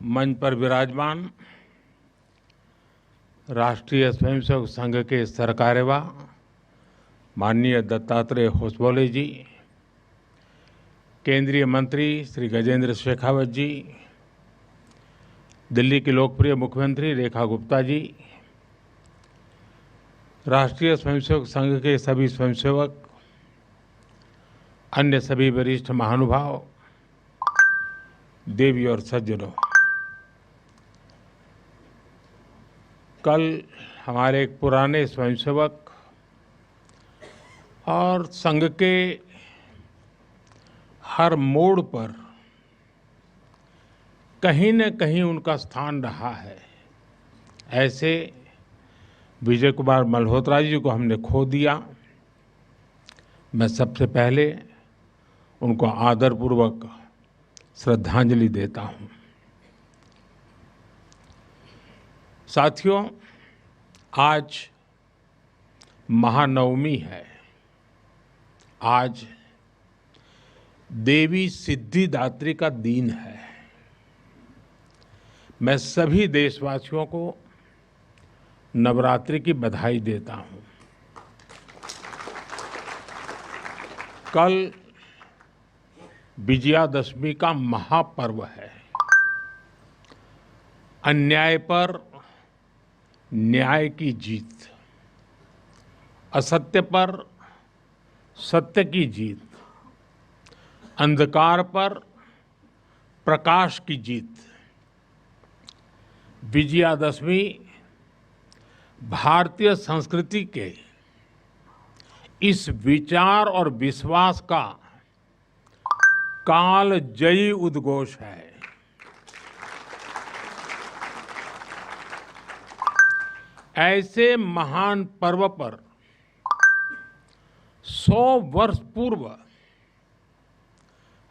मंच पर विराजमान राष्ट्रीय स्वयंसेवक संघ के सरकार्यवाह माननीय दत्तात्रेय होसबोले जी, केंद्रीय मंत्री श्री गजेंद्र शेखावत जी, दिल्ली की लोकप्रिय मुख्यमंत्री रेखा गुप्ता जी, राष्ट्रीय स्वयंसेवक संघ के सभी स्वयंसेवक, अन्य सभी वरिष्ठ महानुभाव, देवी और सज्जनों, कल हमारे एक पुराने स्वयंसेवक और संघ के हर मोड़ पर कहीं न कहीं उनका स्थान रहा है, ऐसे विजय कुमार मल्होत्रा जी को हमने खो दिया। मैं सबसे पहले उनको आदरपूर्वक श्रद्धांजलि देता हूं। साथियों, आज महानवमी है। आज देवी सिद्धिदात्री का दिन है। मैं सभी देशवासियों को नवरात्रि की बधाई देता हूं। कल विजयादशमी का महापर्व है। अन्याय पर न्याय की जीत, असत्य पर सत्य की जीत, अंधकार पर प्रकाश की जीत। विजयादशमी भारतीय संस्कृति के इस विचार और विश्वास का कालजयी उद्घोष है। ऐसे महान पर्व पर 100 वर्ष पूर्व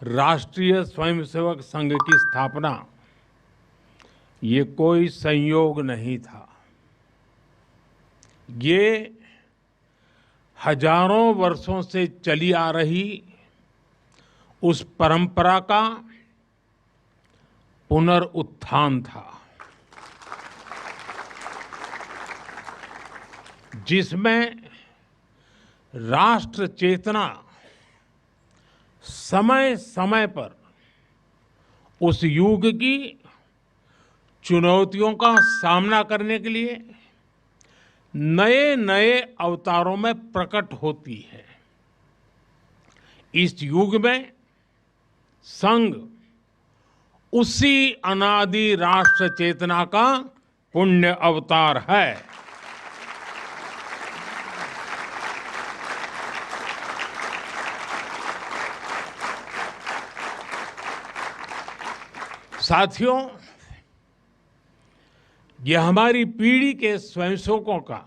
राष्ट्रीय स्वयंसेवक संघ की स्थापना ये कोई संयोग नहीं था। ये हजारों वर्षों से चली आ रही उस परंपरा का पुनरुत्थान था, जिसमें राष्ट्र चेतना समय समय पर उस युग की चुनौतियों का सामना करने के लिए नए नए अवतारों में प्रकट होती है। इस युग में संघ उसी अनादि राष्ट्र चेतना का पुण्य अवतार है। साथियों, यह हमारी पीढ़ी के स्वयंसेवकों का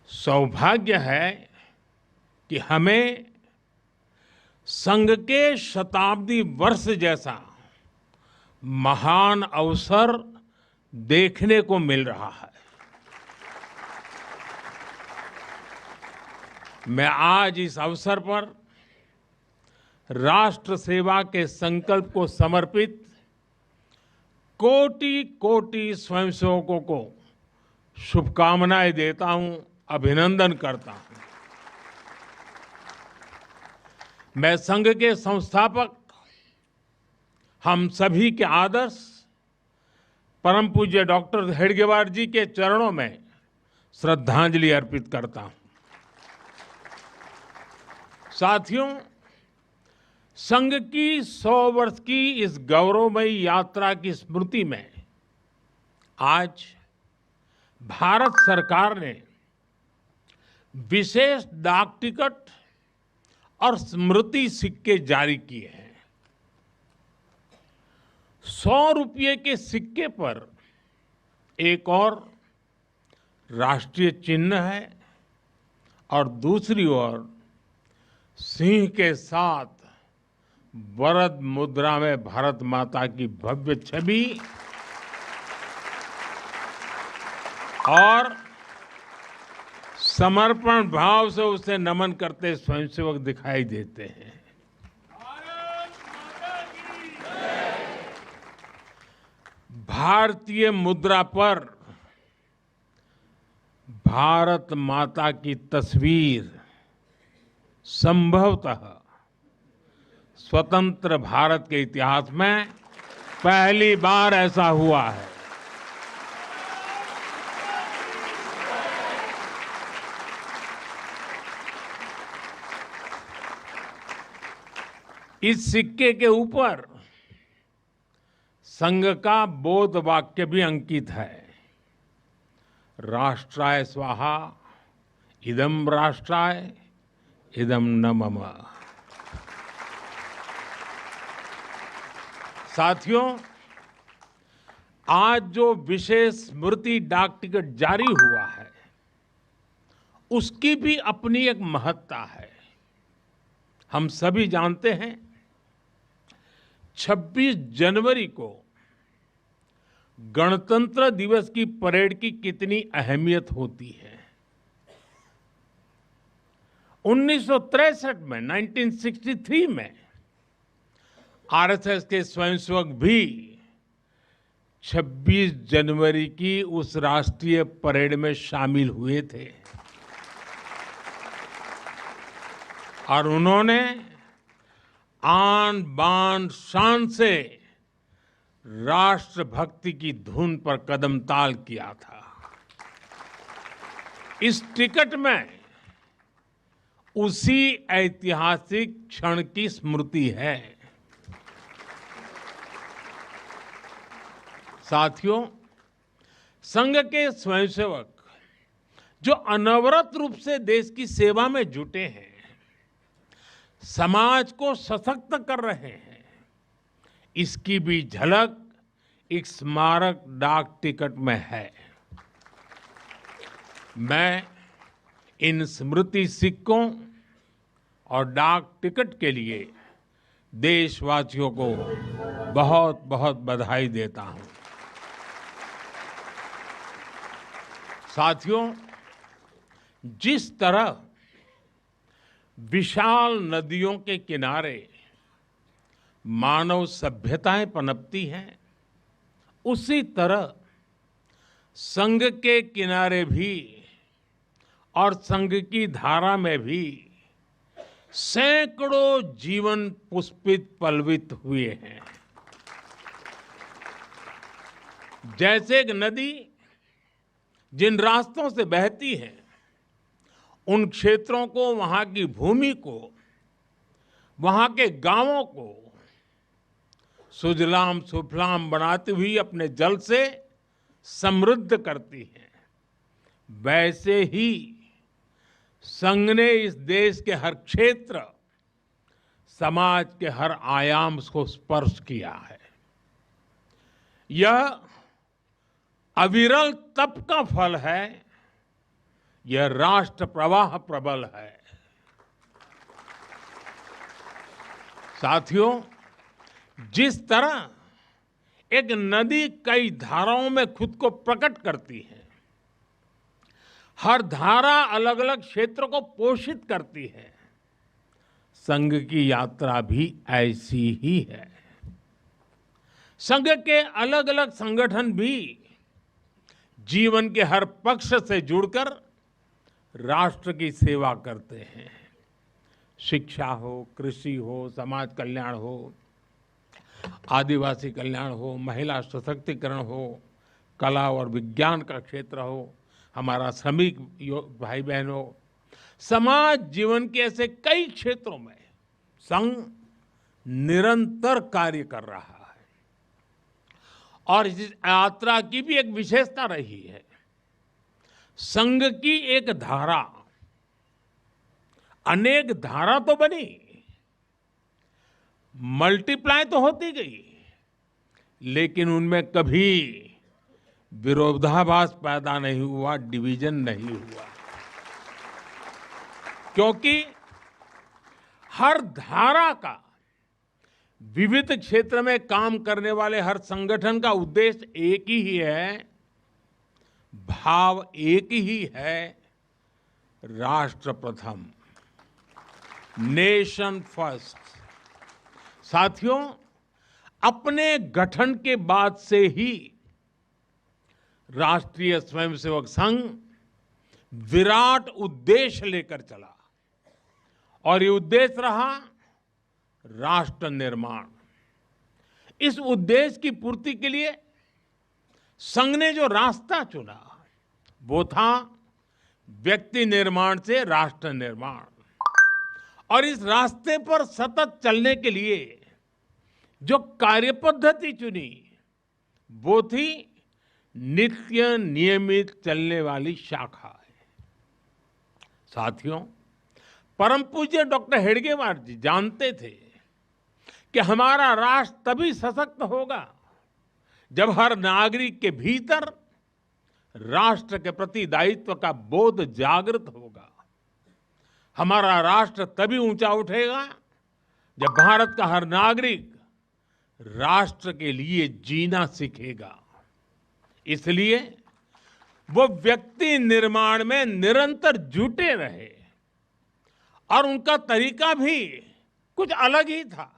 सौभाग्य है कि हमें संघ के शताब्दी वर्ष जैसा महान अवसर देखने को मिल रहा है। मैं आज इस अवसर पर राष्ट्र सेवा के संकल्प को समर्पित कोटि कोटि स्वयंसेवकों को शुभकामनाएं देता हूं, अभिनंदन करता हूं। मैं संघ के संस्थापक हम सभी के आदर्श परम पूज्य डॉक्टर हेडगेवार जी के चरणों में श्रद्धांजलि अर्पित करता हूं। साथियों, संघ की 100 वर्ष की इस गौरवमयी यात्रा की स्मृति में आज भारत सरकार ने विशेष डाक टिकट और स्मृति सिक्के जारी किए हैं। 100 रुपये के सिक्के पर एक और राष्ट्रीय चिन्ह है और दूसरी ओर सिंह के साथ वरद मुद्रा में भारत माता की भव्य छवि और समर्पण भाव से उसे नमन करते स्वयंसेवक दिखाई देते हैं। भारत माता की जय। भारतीय मुद्रा पर भारत माता की तस्वीर संभवतः स्वतंत्र भारत के इतिहास में पहली बार ऐसा हुआ है। इस सिक्के के ऊपर संघ का बोध वाक्य भी अंकित है। राष्ट्राय स्वाहा इदं राष्ट्राय इदं न मम। साथियों, आज जो विशेष स्मृति डाक टिकट जारी हुआ है उसकी भी अपनी एक महत्ता है। हम सभी जानते हैं 26 जनवरी को गणतंत्र दिवस की परेड की कितनी अहमियत होती है। 1963 में 1963 में आरएसएस के स्वयंसेवक भी 26 जनवरी की उस राष्ट्रीय परेड में शामिल हुए थे और उन्होंने आन बान शान से राष्ट्रभक्ति की धुन पर कदम ताल किया था। इस टिकट में उसी ऐतिहासिक क्षण की स्मृति है। साथियों, संघ के स्वयंसेवक जो अनवरत रूप से देश की सेवा में जुटे हैं, समाज को सशक्त कर रहे हैं, इसकी भी झलक एक स्मारक डाक टिकट में है। मैं इन स्मृति सिक्कों और डाक टिकट के लिए देशवासियों को बहुत बहुत बधाई देता हूं। साथियों, जिस तरह विशाल नदियों के किनारे मानव सभ्यताएं पनपती हैं, उसी तरह संघ के किनारे भी और संघ की धारा में भी सैकड़ों जीवन पुष्पित पल्वित हुए हैं। जैसे एक नदी जिन रास्तों से बहती है, उन क्षेत्रों को, वहां की भूमि को, वहां के गांवों को सुजलाम सुफलाम बनाती हुई अपने जल से समृद्ध करती है, वैसे ही संघ ने इस देश के हर क्षेत्र, समाज के हर आयाम को स्पर्श किया है। यह अविरल तप का फल है, यह राष्ट्र प्रवाह प्रबल है। साथियों, जिस तरह एक नदी कई धाराओं में खुद को प्रकट करती है, हर धारा अलग अलग क्षेत्र को पोषित करती है, संघ की यात्रा भी ऐसी ही है। संघ के अलग अलग संगठन भी जीवन के हर पक्ष से जुड़कर राष्ट्र की सेवा करते हैं। शिक्षा हो, कृषि हो, समाज कल्याण हो, आदिवासी कल्याण हो, महिला सशक्तिकरण हो, कला और विज्ञान का क्षेत्र हो, हमारा श्रमिक भाई बहन हो, समाज जीवन के ऐसे कई क्षेत्रों में संघ निरंतर कार्य कर रहा है। और इस यात्रा की भी एक विशेषता रही है। संघ की एक धारा अनेक धारा तो बनी, मल्टीप्लाई तो होती गई, लेकिन उनमें कभी विरोधाभास पैदा नहीं हुआ, डिवीजन नहीं हुआ, क्योंकि हर धारा का, विविध क्षेत्र में काम करने वाले हर संगठन का उद्देश्य एक ही है, भाव एक ही है, राष्ट्र प्रथम, नेशन फर्स्ट। साथियों, अपने गठन के बाद से ही राष्ट्रीय स्वयंसेवक संघ विराट उद्देश्य लेकर चला और ये उद्देश्य रहा राष्ट्र निर्माण। इस उद्देश्य की पूर्ति के लिए संघ ने जो रास्ता चुना वो था व्यक्ति निर्माण से राष्ट्र निर्माण। और इस रास्ते पर सतत चलने के लिए जो कार्यपद्धति चुनी वो थी नित्य नियमित चलने वाली शाखा। साथियों, परम पूज्य डॉक्टर हेडगेवार जी जानते थे कि हमारा राष्ट्र तभी सशक्त होगा जब हर नागरिक के भीतर राष्ट्र के प्रति दायित्व का बोध जागृत होगा। हमारा राष्ट्र तभी ऊंचा उठेगा जब भारत का हर नागरिक राष्ट्र के लिए जीना सीखेगा। इसलिए वो व्यक्ति निर्माण में निरंतर जुटे रहे और उनका तरीका भी कुछ अलग ही था।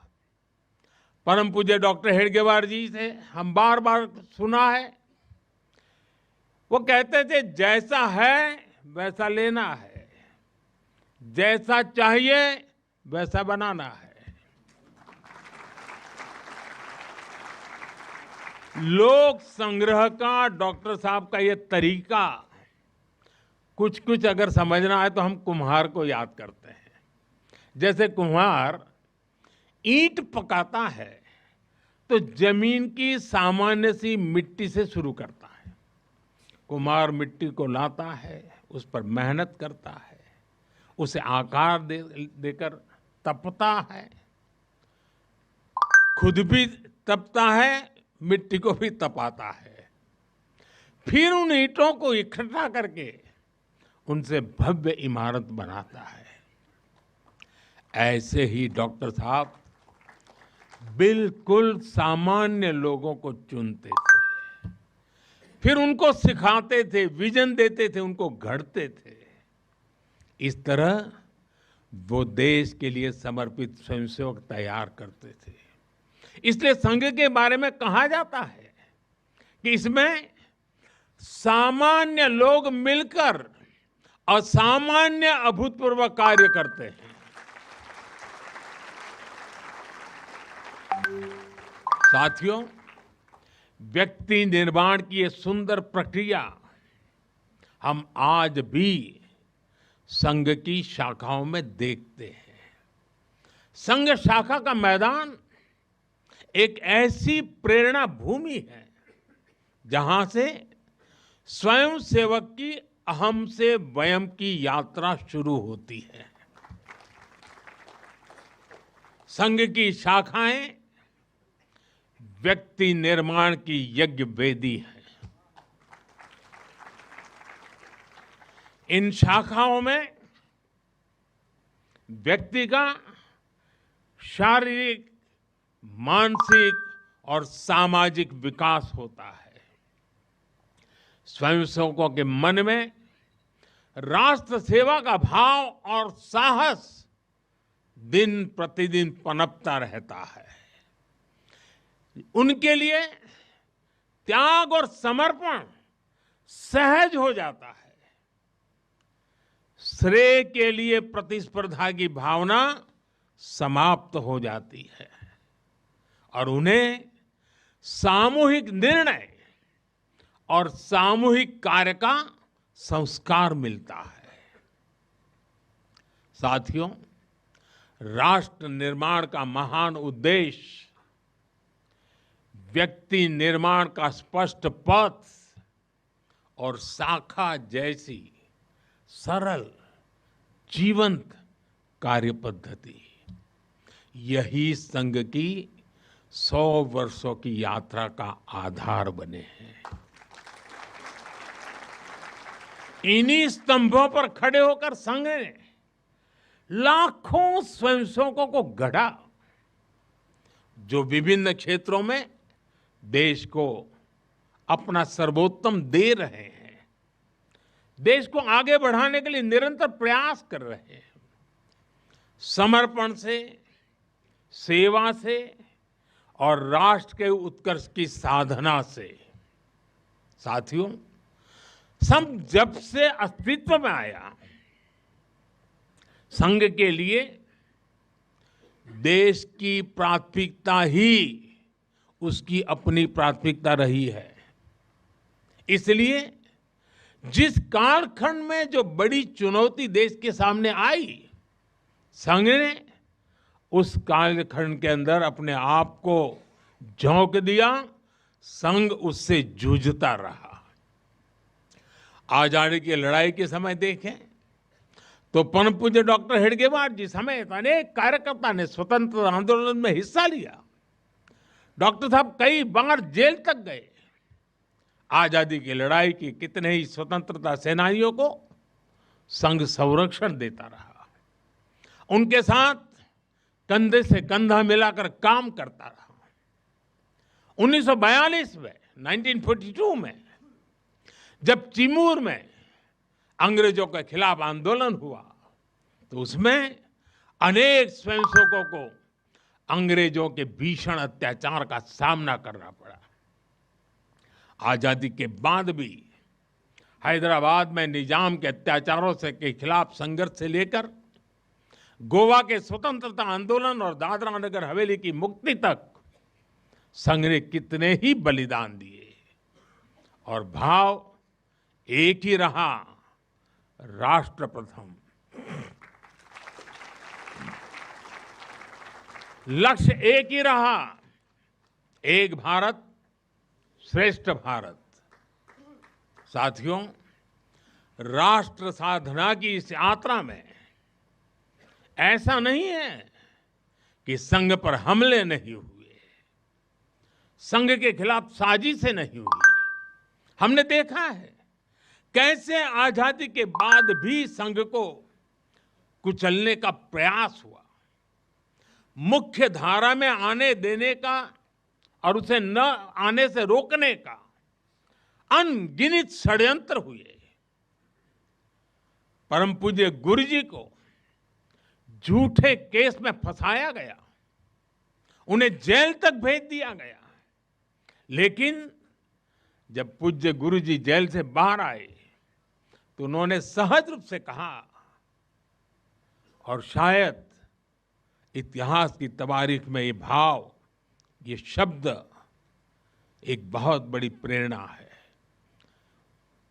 परम पूज्य डॉक्टर हेडगेवार जी से हम बार बार सुना है, वो कहते थे जैसा है वैसा लेना है, जैसा चाहिए वैसा बनाना है। लोक संग्रह का डॉक्टर साहब का ये तरीका कुछ कुछ अगर समझना है तो हम कुम्हार को याद करते हैं। जैसे कुम्हार ईंट पकाता है तो जमीन की सामान्य सी मिट्टी से शुरू करता है। कुम्हार मिट्टी को लाता है, उस पर मेहनत करता है, उसे आकार देकर तपता है, खुद भी तपता है, मिट्टी को भी तपाता है, फिर उन ईंटों को इकट्ठा करके उनसे भव्य इमारत बनाता है। ऐसे ही डॉक्टर साहब बिल्कुल सामान्य लोगों को चुनते थे, फिर उनको सिखाते थे, विजन देते थे, उनको गढ़ते थे। इस तरह वो देश के लिए समर्पित स्वयंसेवक तैयार करते थे। इसलिए संघ के बारे में कहा जाता है कि इसमें सामान्य लोग मिलकर असामान्य अभूतपूर्व कार्य करते हैं। साथियों, व्यक्ति निर्माण की ये सुंदर प्रक्रिया हम आज भी संघ की शाखाओं में देखते हैं। संघ शाखा का मैदान एक ऐसी प्रेरणा भूमि है जहां से स्वयं सेवक की अहम से वयम की यात्रा शुरू होती है। संघ की शाखाएं व्यक्ति निर्माण की यज्ञ वेदी है। इन शाखाओं में व्यक्ति का शारीरिक, मानसिक और सामाजिक विकास होता है। स्वयंसेवकों के मन में राष्ट्र सेवा का भाव और साहस दिन प्रतिदिन पनपता रहता है। उनके लिए त्याग और समर्पण सहज हो जाता है। श्रेय के लिए प्रतिस्पर्धा की भावना समाप्त हो जाती है और उन्हें सामूहिक निर्णय और सामूहिक कार्य का संस्कार मिलता है। साथियों, राष्ट्र निर्माण का महान उद्देश्य व्यक्ति निर्माण का स्पष्ट पथ और शाखा जैसी सरल जीवंत कार्य पद्धति, यही संघ की 100 वर्षों की यात्रा का आधार बने हैं। इन्हीं स्तंभों पर खड़े होकर संघ ने लाखों स्वयंसेवकों को गढ़ा, जो विभिन्न क्षेत्रों में देश को अपना सर्वोत्तम दे रहे हैं, देश को आगे बढ़ाने के लिए निरंतर प्रयास कर रहे हैं। समर्पण से, सेवा से और राष्ट्र के उत्कर्ष की साधना से साथियों, संघ जब से अस्तित्व में आया, संघ के लिए देश की प्राथमिकता ही उसकी अपनी प्राथमिकता रही है। इसलिए जिस कालखंड में जो बड़ी चुनौती देश के सामने आई, संघ ने उस कालखंड के अंदर अपने आप को झोंक दिया, संघ उससे जूझता रहा। आजादी की लड़ाई के समय देखें तो परम पूज्य डॉक्टर हेडगेवार जी समेत अनेक कार्यकर्ता ने स्वतंत्रता आंदोलन में हिस्सा लिया। डॉक्टर साहब कई बार जेल तक गए। आजादी की लड़ाई की कितने ही स्वतंत्रता सेनानियों को संघ संरक्षण देता रहा, उनके साथ कंधे से कंधा मिलाकर काम करता रहा। 1942 में 1942 में जब चिमूर में अंग्रेजों के खिलाफ आंदोलन हुआ तो उसमें अनेक स्वयंसेवकों को अंग्रेजों के भीषण अत्याचार का सामना करना पड़ा। आजादी के बाद भी हैदराबाद में निजाम के अत्याचारों से के खिलाफ संघर्ष से लेकर गोवा के स्वतंत्रता आंदोलन और दादरा नगर हवेली की मुक्ति तक संघ ने कितने ही बलिदान दिए और भाव एक ही रहा, राष्ट्र प्रथम। लक्ष्य एक ही रहा, एक भारत श्रेष्ठ भारत। साथियों, राष्ट्र साधना की इस यात्रा में ऐसा नहीं है कि संघ पर हमले नहीं हुए, संघ के खिलाफ साजिशें नहीं हुई। हमने देखा है कैसे आजादी के बाद भी संघ को कुचलने का प्रयास हुआ, मुख्य धारा में आने देने का और उसे न आने से रोकने का अनगिनत षड्यंत्र हुए। परम पूज्य गुरु जी को झूठे केस में फंसाया गया, उन्हें जेल तक भेज दिया गया, लेकिन जब पूज्य गुरु जी जेल से बाहर आए तो उन्होंने सहज रूप से कहा, और शायद इतिहास की तवारीख में ये भाव, ये शब्द एक बहुत बड़ी प्रेरणा है।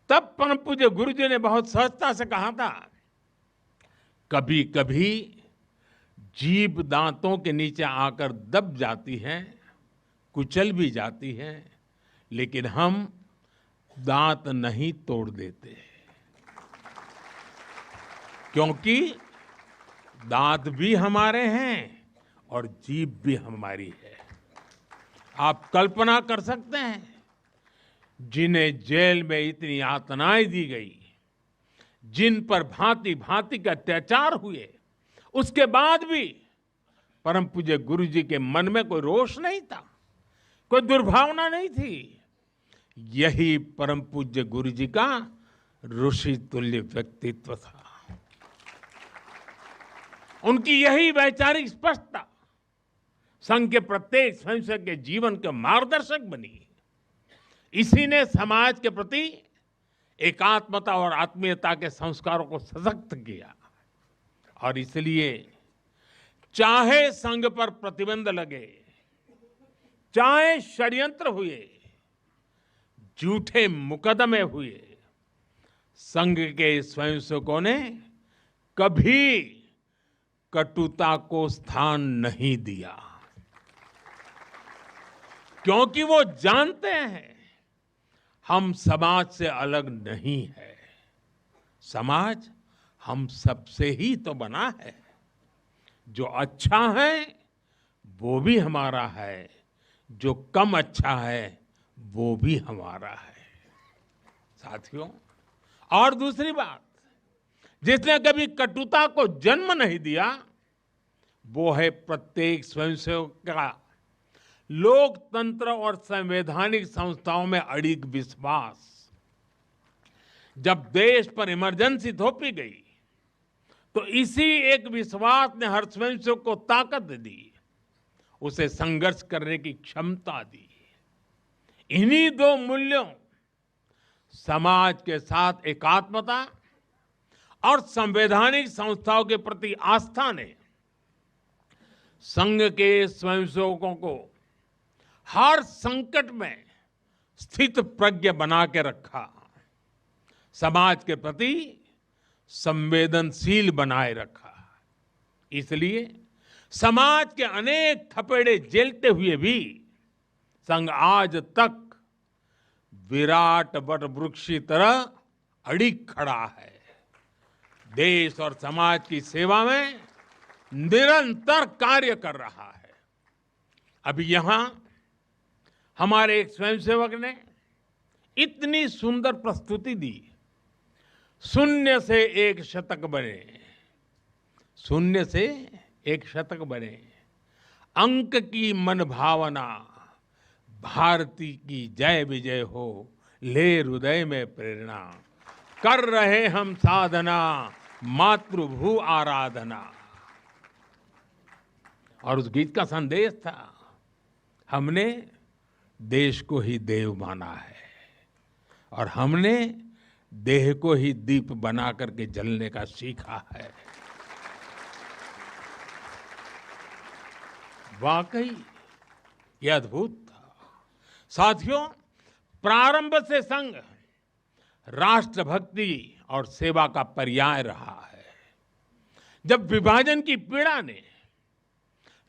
तब परम पूज्य गुरु जी ने बहुत सहजता से कहा था, कभी कभी जीभ दांतों के नीचे आकर दब जाती है, कुचल भी जाती है, लेकिन हम दांत नहीं तोड़ देते, क्योंकि दांत भी हमारे हैं और जीभ भी हमारी है। आप कल्पना कर सकते हैं, जिन्हें जेल में इतनी यातनाएं दी गई, जिन पर भांति भांति के अत्याचार हुए, उसके बाद भी परम पूज्य गुरु जी के मन में कोई रोष नहीं था, कोई दुर्भावना नहीं थी। यही परम पूज्य गुरु जी का ऋषि तुल्य व्यक्तित्व था। उनकी यही वैचारिक स्पष्टता संघ के प्रत्येक स्वयंसेवक के जीवन के मार्गदर्शक बनी। इसी ने समाज के प्रति एकात्मता और आत्मीयता के संस्कारों को सशक्त किया। और इसलिए चाहे संघ पर प्रतिबंध लगे, चाहे षड्यंत्र हुए, झूठे मुकदमे हुए, संघ के स्वयंसेवकों ने कभी कटुता को स्थान नहीं दिया, क्योंकि वो जानते हैं हम समाज से अलग नहीं है। समाज हम सबसे ही तो बना है। जो अच्छा है वो भी हमारा है, जो कम अच्छा है वो भी हमारा है। साथियों, और दूसरी बात, जिसने कभी कटुता को जन्म नहीं दिया, वो है प्रत्येक स्वयंसेवक का लोकतंत्र और संवैधानिक संस्थाओं में अडिग विश्वास। जब देश पर इमरजेंसी थोपी गई तो इसी एक विश्वास ने हर स्वयंसेवक को ताकत दी, उसे संघर्ष करने की क्षमता दी। इन्हीं दो मूल्यों समाज के साथ एकात्मता और संवैधानिक संस्थाओं के प्रति आस्था ने संघ के स्वयंसेवकों को हर संकट में स्थित प्रज्ञ बना के रखा, समाज के प्रति संवेदनशील बनाए रखा। इसलिए समाज के अनेक थपेड़े झेलते हुए भी संघ आज तक विराट वट वृक्ष की तरह अडिग खड़ा है। देश और समाज की सेवा में निरंतर कार्य कर रहा है। अभी यहां हमारे एक स्वयंसेवक ने इतनी सुंदर प्रस्तुति दी, शून्य से एक शतक बने, शून्य से एक शतक बने, अंक की मन भावना, भारती की जय विजय हो, ले हृदय में प्रेरणा, कर रहे हम साधना, मातृभू आराधना। और उस गीत का संदेश था, हमने देश को ही देव माना है और हमने देह को ही दीप बना करके जलने का सीखा है। वाकई ये अद्भुत था। साथियों, प्रारंभ से संघ राष्ट्रभक्ति और सेवा का पर्याय रहा है। जब विभाजन की पीड़ा ने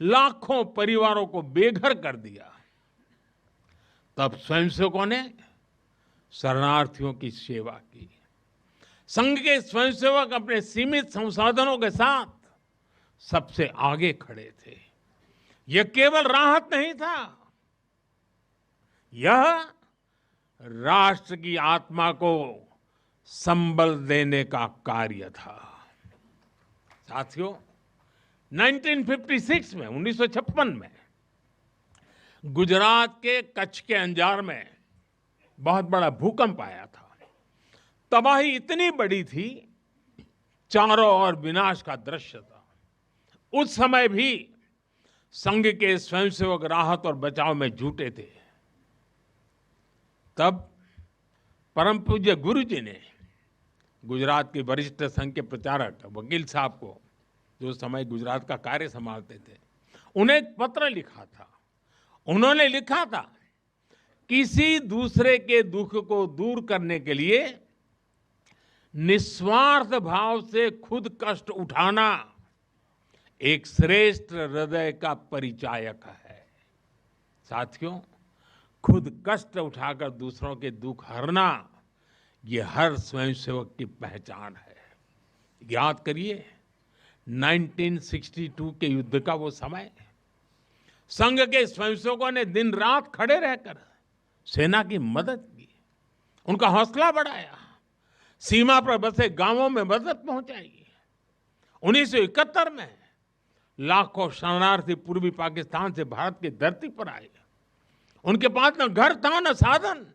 लाखों परिवारों को बेघर कर दिया, तब स्वयंसेवकों ने शरणार्थियों की सेवा की। संघ के स्वयंसेवक अपने सीमित संसाधनों के साथ सबसे आगे खड़े थे। यह केवल राहत नहीं था, यह राष्ट्र की आत्मा को संबल देने का कार्य था। साथियों, 1956 में 1956 में गुजरात के कच्छ के अंजार में बहुत बड़ा भूकंप आया था। तबाही इतनी बड़ी थी, चारों ओर विनाश का दृश्य था। उस समय भी संघ के स्वयंसेवक राहत और बचाव में जुटे थे। तब परम पूज्य गुरु जी ने गुजरात के वरिष्ठ संघ के प्रचारक वकील साहब को, जो समय गुजरात का कार्य संभालते थे, उन्हें एक पत्र लिखा था। उन्होंने लिखा था, किसी दूसरे के दुख को दूर करने के लिए निस्वार्थ भाव से खुद कष्ट उठाना एक श्रेष्ठ हृदय का परिचायक है। साथियों, खुद कष्ट उठाकर दूसरों के दुख हरना, ये हर स्वयंसेवक की पहचान है। याद करिए 1962 के युद्ध का वो समय, संघ के स्वयंसेवकों ने दिन रात खड़े रहकर सेना की मदद की, उनका हौसला बढ़ाया, सीमा पर बसे गांवों में मदद पहुंचाई। 1971 में लाखों शरणार्थी पूर्वी पाकिस्तान से भारत की धरती पर आए। उनके पास न घर था न साधन।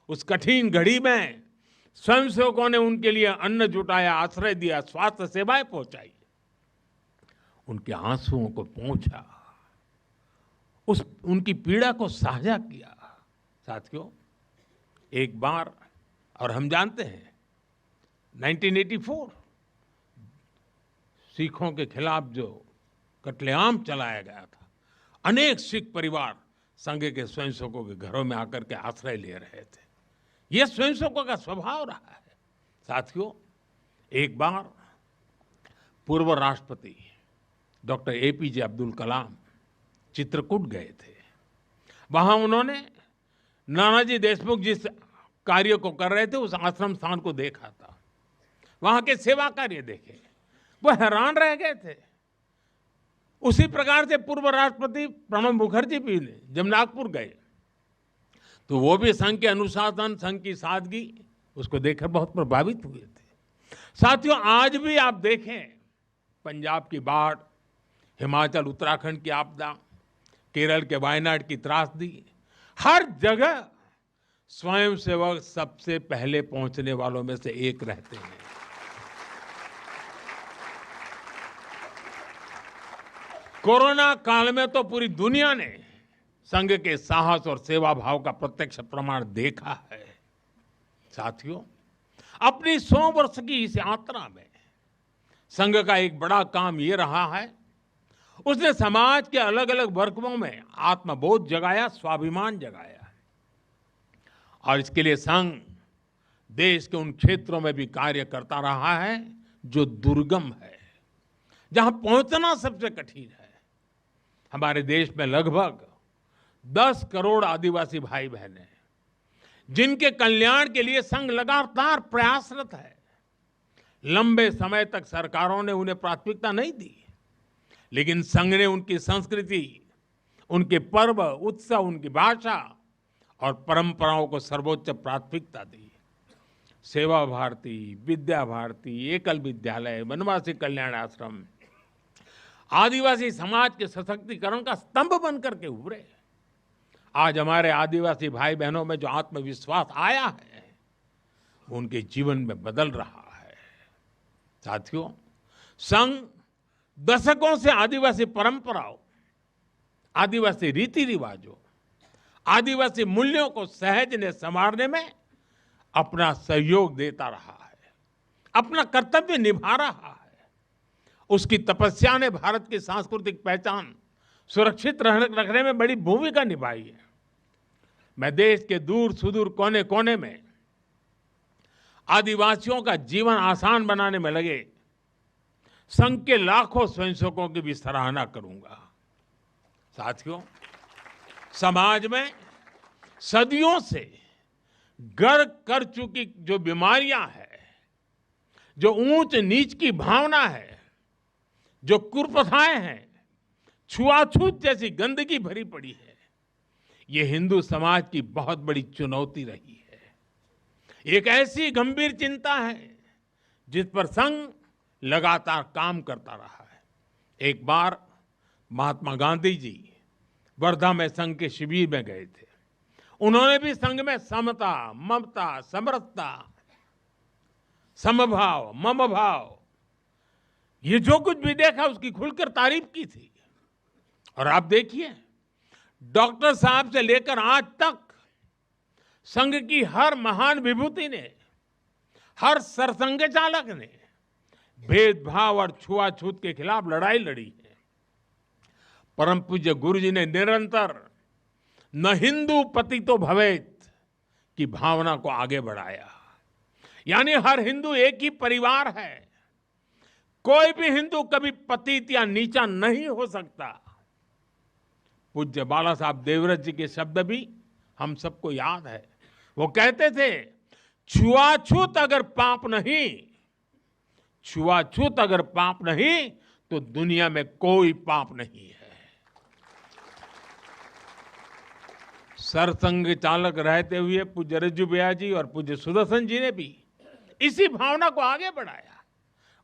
उस कठिन घड़ी में स्वयंसेवकों ने उनके लिए अन्न जुटाया, आश्रय दिया, स्वास्थ्य सेवाएं पहुंचाई, उनके आंसुओं को पोंछा, उनकी पीड़ा को साझा किया। साथियों, एक बार, और हम जानते हैं 1984 सिखों के खिलाफ जो कत्लेआम चलाया गया था, अनेक सिख परिवार संघ के स्वयंसेवकों के घरों में आकर के आश्रय ले रहे थे। यह स्वयंसेवकों का स्वभाव रहा है। साथियों, एक बार पूर्व राष्ट्रपति डॉक्टर एपीजे अब्दुल कलाम चित्रकूट गए थे। वहां उन्होंने नानाजी देशमुख जिस कार्य को कर रहे थे, उस आश्रम स्थान को देखा था, वहां के सेवा कार्य देखे, वो हैरान रह गए थे। उसी प्रकार से पूर्व राष्ट्रपति प्रणब मुखर्जी भी ने जब नागपुर गए, तो वो भी संघ के अनुशासन, संघ की सादगी, उसको देखकर बहुत प्रभावित हुए थे। साथियों, आज भी आप देखें, पंजाब की बाढ़, हिमाचल उत्तराखंड की आपदा, केरल के वायनाड की त्रासदी, हर जगह स्वयंसेवक सबसे पहले पहुंचने वालों में से एक रहते हैं। कोरोना काल में तो पूरी दुनिया ने संघ के साहस और सेवा भाव का प्रत्यक्ष प्रमाण देखा है। साथियों, अपनी 100 वर्ष की इस यात्रा में संघ का एक बड़ा काम ये रहा है, उसने समाज के अलग अलग वर्गों में आत्मबोध जगाया, स्वाभिमान जगाया। और इसके लिए संघ देश के उन क्षेत्रों में भी कार्य करता रहा है जो दुर्गम है, जहां पहुंचना सबसे कठिन है। हमारे देश में लगभग 10 करोड़ आदिवासी भाई बहन हैं, जिनके कल्याण के लिए संघ लगातार प्रयासरत है। लंबे समय तक सरकारों ने उन्हें प्राथमिकता नहीं दी, लेकिन संघ ने उनकी संस्कृति, उनके पर्व, उत्सव, उनकी भाषा और परंपराओं को सर्वोच्च प्राथमिकता दी। सेवा भारती, विद्या भारती, एकल विद्यालय, वनवासी कल्याण आश्रम आदिवासी समाज के सशक्तिकरण का स्तंभ बनकर के उभरे। आज हमारे आदिवासी भाई बहनों में जो आत्मविश्वास आया है, वो उनके जीवन में बदल रहा है। साथियों, संघ दशकों से आदिवासी परंपराओं, आदिवासी रीति रिवाजों, आदिवासी मूल्यों को सहजने संवारने में अपना सहयोग देता रहा है, अपना कर्तव्य निभा रहा है। उसकी तपस्या ने भारत की सांस्कृतिक पहचान सुरक्षित रखने में बड़ी भूमिका निभाई है। मैं देश के दूर सुदूर कोने कोने में आदिवासियों का जीवन आसान बनाने में लगे संघ के लाखों स्वयंसेवकों की भी सराहना करूंगा। साथियों, समाज में सदियों से गर्क कर चुकी जो बीमारियां हैं, जो ऊंच नीच की भावना है, जो कुप्रथाएं हैं, छुआछूत जैसी गंदगी भरी पड़ी है, ये हिंदू समाज की बहुत बड़ी चुनौती रही है। एक ऐसी गंभीर चिंता है जिस पर संघ लगातार काम करता रहा है। एक बार महात्मा गांधी जी वर्धा में संघ के शिविर में गए थे। उन्होंने भी संघ में समता, ममता, समरसता, समभाव, मम भाव, ये जो कुछ भी देखा उसकी खुलकर तारीफ की थी। और आप देखिए, डॉक्टर साहब से लेकर आज तक संघ की हर महान विभूति ने, हर सरसंघ चालक ने भेदभाव और छुआछूत के खिलाफ लड़ाई लड़ी है। परम पूज्य गुरु जी ने निरंतर न हिंदू पतितो भवेत की भावना को आगे बढ़ाया। यानी हर हिंदू एक ही परिवार है, कोई भी हिंदू कभी पतित या नीचा नहीं हो सकता। पूज्य बाला साहब देवव्रत जी के शब्द भी हम सबको याद है। वो कहते थे, छुआछूत अगर पाप नहीं, छुआछूत अगर पाप नहीं तो दुनिया में कोई पाप नहीं है। सरसंघ चालक रहते हुए पूज्य रज्जू भैया जी और पूज्य सुदर्शन जी ने भी इसी भावना को आगे बढ़ाया।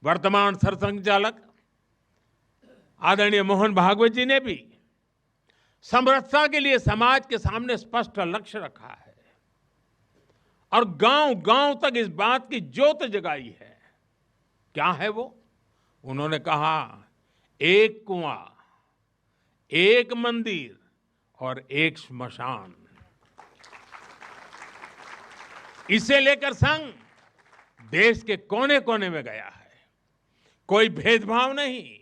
वर्तमान सरसंघ चालक आदरणीय मोहन भागवत जी ने भी समरसता के लिए समाज के सामने स्पष्ट लक्ष्य रखा है और गांव गांव तक इस बात की ज्योत जगाई है। क्या है वो? उन्होंने कहा, एक कुआं, एक मंदिर और एक श्मशान। इसे लेकर संघ देश के कोने कोने में गया है। कोई भेदभाव नहीं,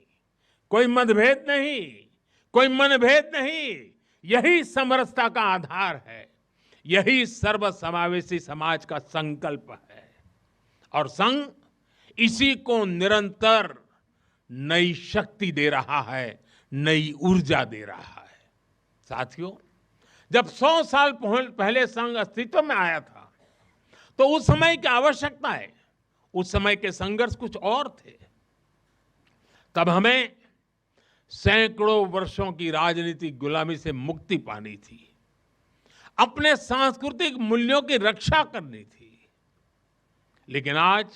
कोई मतभेद नहीं, कोई मनभेद नहीं। यही समरसता का आधार है, यही सर्वसमावेशी समाज का संकल्प है। और संघ इसी को निरंतर नई शक्ति दे रहा है, नई ऊर्जा दे रहा है। साथियों, जब 100 साल पहले संघ अस्तित्व में आया था, तो उस समय की आवश्यकताएं, उस समय के संघर्ष कुछ और थे। तब हमें सैकड़ों वर्षों की राजनीतिक गुलामी से मुक्ति पानी थी, अपने सांस्कृतिक मूल्यों की रक्षा करनी थी। लेकिन आज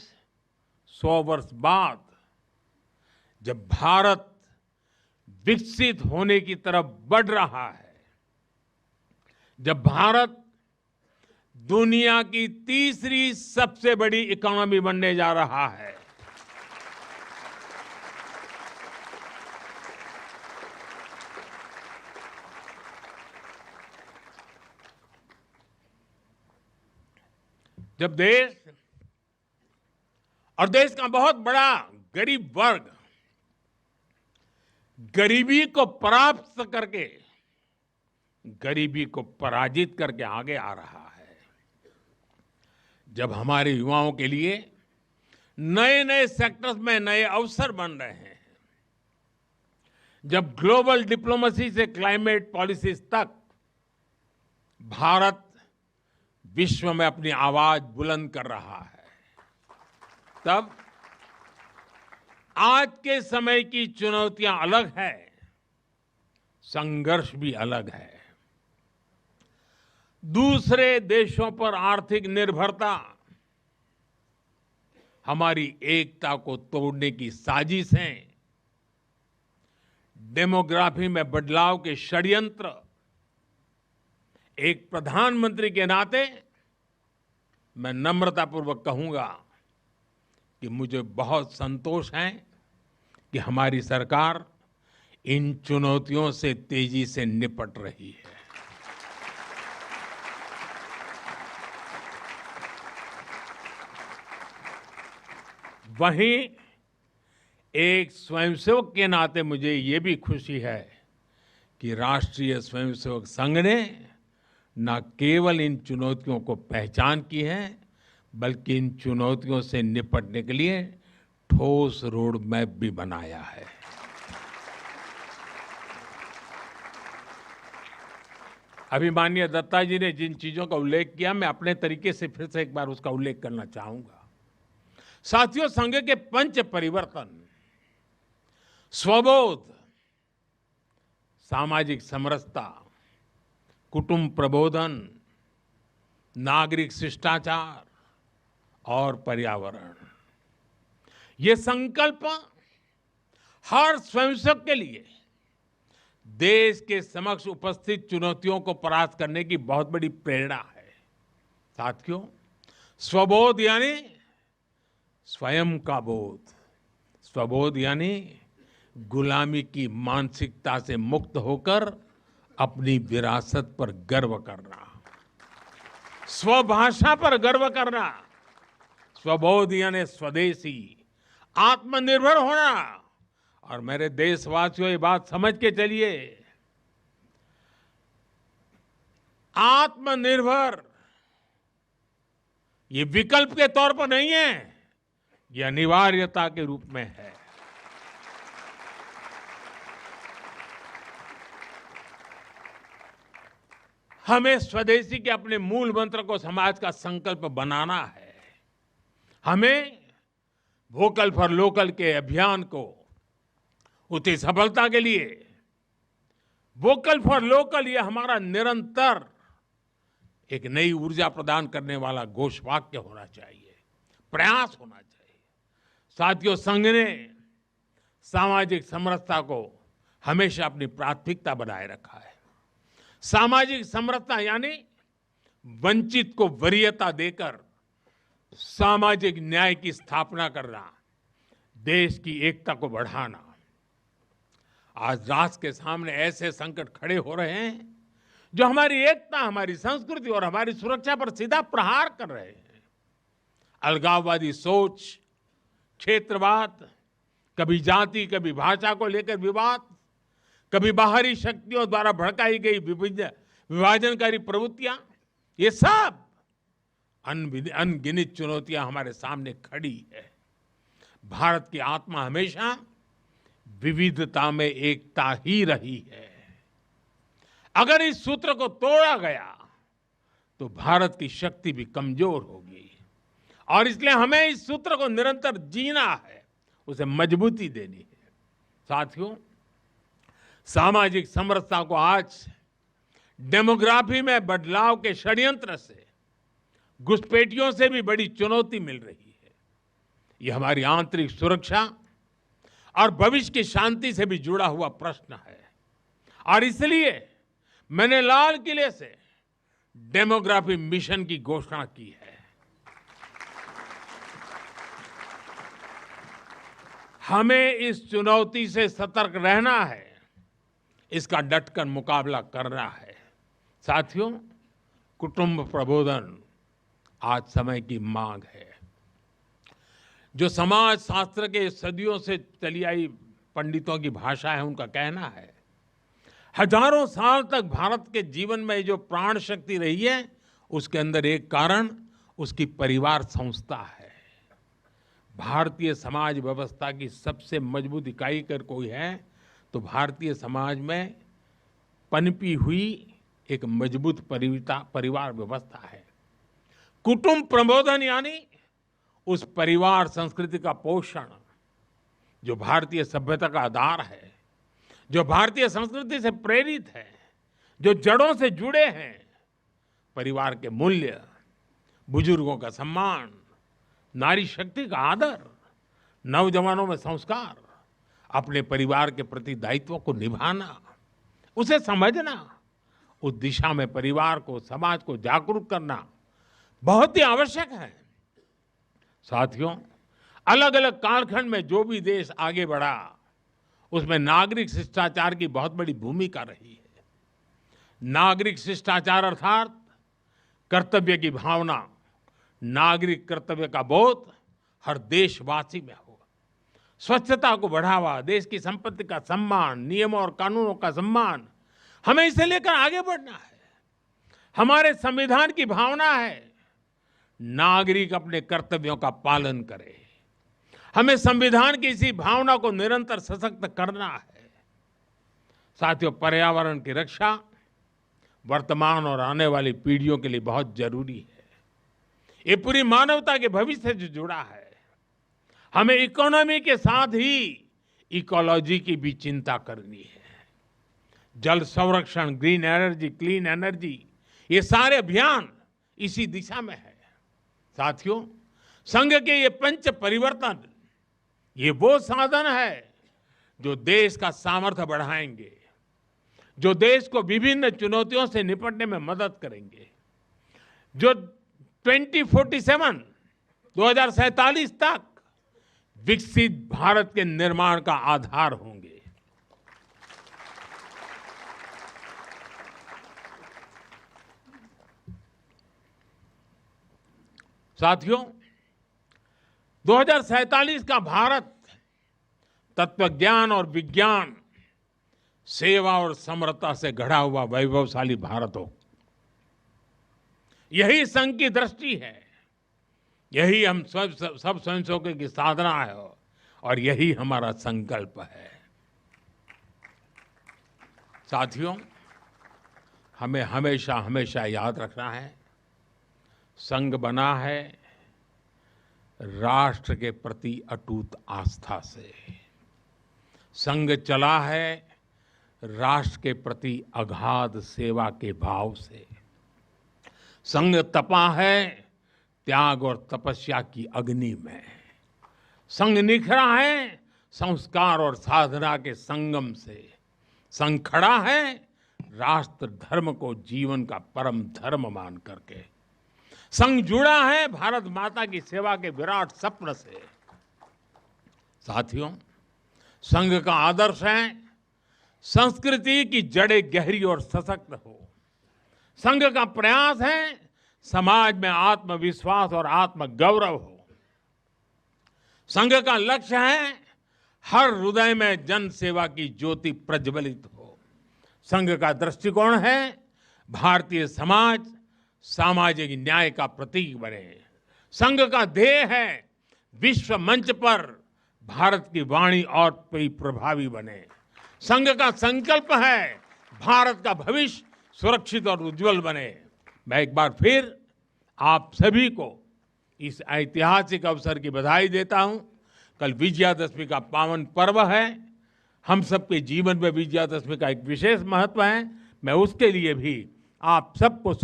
100 वर्ष बाद जब भारत विकसित होने की तरफ बढ़ रहा है, जब भारत दुनिया की तीसरी सबसे बड़ी इकोनॉमी बनने जा रहा है, जब देश और देश का बहुत बड़ा गरीब वर्ग गरीबी को परास्त करके गरीबी को पराजित करके आगे आ रहा है, जब हमारे युवाओं के लिए नए नए सेक्टर्स में नए अवसर बन रहे हैं, जब ग्लोबल डिप्लोमेसी से क्लाइमेट पॉलिसीज तक भारत विश्व में अपनी आवाज बुलंद कर रहा है, तब आज के समय की चुनौतियां अलग है, संघर्ष भी अलग है। दूसरे देशों पर आर्थिक निर्भरता हमारी एकता को तोड़ने की साजिशें, डेमोग्राफी में बदलाव के षड्यंत्र, एक प्रधानमंत्री के नाते मैं नम्रतापूर्वक कहूंगा कि मुझे बहुत संतोष है कि हमारी सरकार इन चुनौतियों से तेजी से निपट रही है। वहीं एक स्वयंसेवक के नाते मुझे ये भी खुशी है कि राष्ट्रीय स्वयंसेवक संघ ने न केवल इन चुनौतियों को पहचान की है, बल्कि इन चुनौतियों से निपटने के लिए ठोस रोड मैप भी बनाया है। अभी माननीय दत्ता जी ने जिन चीजों का उल्लेख किया, मैं अपने तरीके से फिर से एक बार उसका उल्लेख करना चाहूंगा। साथियों, संघ के पंच परिवर्तन, स्वबोध, सामाजिक समरसता, कुटुंब प्रबोधन, नागरिक शिष्टाचार और पर्यावरण, ये संकल्प हर स्वयंसेवक के लिए देश के समक्ष उपस्थित चुनौतियों को परास्त करने की बहुत बड़ी प्रेरणा है। साथियों, स्वबोध यानी स्वयं का बोध, स्वबोध यानी गुलामी की मानसिकता से मुक्त होकर अपनी विरासत पर गर्व करना, स्वभाषा पर गर्व करना। स्वबोध यानी स्वदेशी, आत्मनिर्भर होना। और मेरे देशवासियों, ये बात समझ के चलिए, आत्मनिर्भर ये विकल्प के तौर पर नहीं है, ये अनिवार्यता के रूप में है। हमें स्वदेशी के अपने मूल मंत्र को समाज का संकल्प बनाना है। हमें वोकल फॉर लोकल के अभियान को उतनी सफलता के लिए वोकल फॉर लोकल ये हमारा निरंतर एक नई ऊर्जा प्रदान करने वाला घोषवाक्य होना चाहिए, प्रयास होना चाहिए। साथियों, संघ ने सामाजिक समरसता को हमेशा अपनी प्राथमिकता बनाए रखा है। सामाजिक समरसता यानी वंचित को वरीयता देकर सामाजिक न्याय की स्थापना करना, देश की एकता को बढ़ाना। आज राष्ट्र के सामने ऐसे संकट खड़े हो रहे हैं जो हमारी एकता, हमारी संस्कृति और हमारी सुरक्षा पर सीधा प्रहार कर रहे हैं। अलगाववादी सोच, क्षेत्रवाद, कभी जाति, कभी भाषा को लेकर विवाद, कभी बाहरी शक्तियों द्वारा भड़काई गई विभाजनकारी प्रवृत्तियां, ये सब अनगिनत चुनौतियां हमारे सामने खड़ी है। भारत की आत्मा हमेशा विविधता में एकता ही रही है। अगर इस सूत्र को तोड़ा गया तो भारत की शक्ति भी कमजोर होगी, और इसलिए हमें इस सूत्र को निरंतर जीना है, उसे मजबूती देनी है। साथियों, सामाजिक समरसता को आज डेमोग्राफी में बदलाव के षड्यंत्र से, घुसपैठियों से भी बड़ी चुनौती मिल रही है। ये हमारी आंतरिक सुरक्षा और भविष्य की शांति से भी जुड़ा हुआ प्रश्न है, और इसलिए मैंने लाल किले से डेमोग्राफी मिशन की घोषणा की है। हमें इस चुनौती से सतर्क रहना है, इसका डटकर मुकाबला करना है। साथियों, कुटुंब प्रबोधन, आज समय की मांग है। जो समाज शास्त्र के सदियों से चली आई पंडितों की भाषा है, उनका कहना है, हजारों साल तक भारत के जीवन में जो प्राण शक्ति रही है, उसके अंदर एक कारण उसकी परिवार संस्था है। भारतीय समाज व्यवस्था की सबसे मजबूत इकाई अगर कोई है तो भारतीय समाज में पनपी हुई एक मजबूत परिवार व्यवस्था है। कुटुंब प्रबोधन यानी उस परिवार संस्कृति का पोषण जो भारतीय सभ्यता का आधार है, जो भारतीय संस्कृति से प्रेरित है, जो जड़ों से जुड़े हैं। परिवार के मूल्य, बुजुर्गों का सम्मान, नारी शक्ति का आदर, नौजवानों में संस्कार, अपने परिवार के प्रति दायित्व को निभाना, उसे समझना, उस दिशा में परिवार को, समाज को जागरूक करना बहुत ही आवश्यक है। साथियों, अलग अलग कालखंड में जो भी देश आगे बढ़ा, उसमें नागरिक शिष्टाचार की बहुत बड़ी भूमिका रही है। नागरिक शिष्टाचार अर्थात कर्तव्य की भावना, नागरिक कर्तव्य का बोध हर देशवासी में हो। स्वच्छता को बढ़ावा, देश की संपत्ति का सम्मान, नियमों और कानूनों का सम्मान, हमें इसे लेकर आगे बढ़ना है। हमारे संविधान की भावना है नागरिक अपने कर्तव्यों का पालन करे। हमें संविधान की इसी भावना को निरंतर सशक्त करना है। साथियों, पर्यावरण की रक्षा वर्तमान और आने वाली पीढ़ियों के लिए बहुत जरूरी है। ये पूरी मानवता के भविष्य से जुड़ा है। हमें इकोनॉमी के साथ ही इकोलॉजी की भी चिंता करनी है। जल संरक्षण, ग्रीन एनर्जी, क्लीन एनर्जी, ये सारे अभियान इसी दिशा में है। साथियों, संघ के ये पंच परिवर्तन, ये वो साधन है जो देश का सामर्थ्य बढ़ाएंगे, जो देश को विभिन्न चुनौतियों से निपटने में मदद करेंगे, जो 2047 तक विकसित भारत के निर्माण का आधार होंगे। साथियों, 2047 का भारत तत्वज्ञान और विज्ञान, सेवा और समरसता से गढ़ा हुआ वैभवशाली भारत हो। यही संघ की दृष्टि है, यही हम सब स्वयंसेवकों की साधना है और यही हमारा संकल्प है। साथियों, हमें हमेशा हमेशा याद रखना है, संघ बना है राष्ट्र के प्रति अटूट आस्था से। संघ चला है राष्ट्र के प्रति अगाध सेवा के भाव से। संघ तपा है त्याग और तपस्या की अग्नि में। संघ निखरा है संस्कार और साधना के संगम से। संघ खड़ा है राष्ट्र धर्म को जीवन का परम धर्म मान करके। संघ जुड़ा है भारत माता की सेवा के विराट स्वप्न से। साथियों, संघ का आदर्श है संस्कृति की जड़ें गहरी और सशक्त हो। संघ का प्रयास है समाज में आत्मविश्वास और आत्मगौरव हो। संघ का लक्ष्य है हर हृदय में जन सेवा की ज्योति प्रज्वलित हो। संघ का दृष्टिकोण है भारतीय समाज सामाजिक न्याय का प्रतीक बने। संघ का ध्येय है विश्व मंच पर भारत की वाणी और प्रभावी बने। संघ का संकल्प है भारत का भविष्य सुरक्षित और उज्जवल बने। मैं एक बार फिर आप सभी को इस ऐतिहासिक अवसर की बधाई देता हूं। कल विजयादशमी का पावन पर्व है। हम सबके जीवन में विजयादशमी का एक विशेष महत्व है। मैं उसके लिए भी आप सबको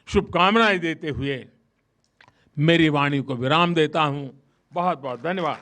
शुभकामनाएं देते हुए मेरी वाणी को विराम देता हूं। बहुत बहुत धन्यवाद।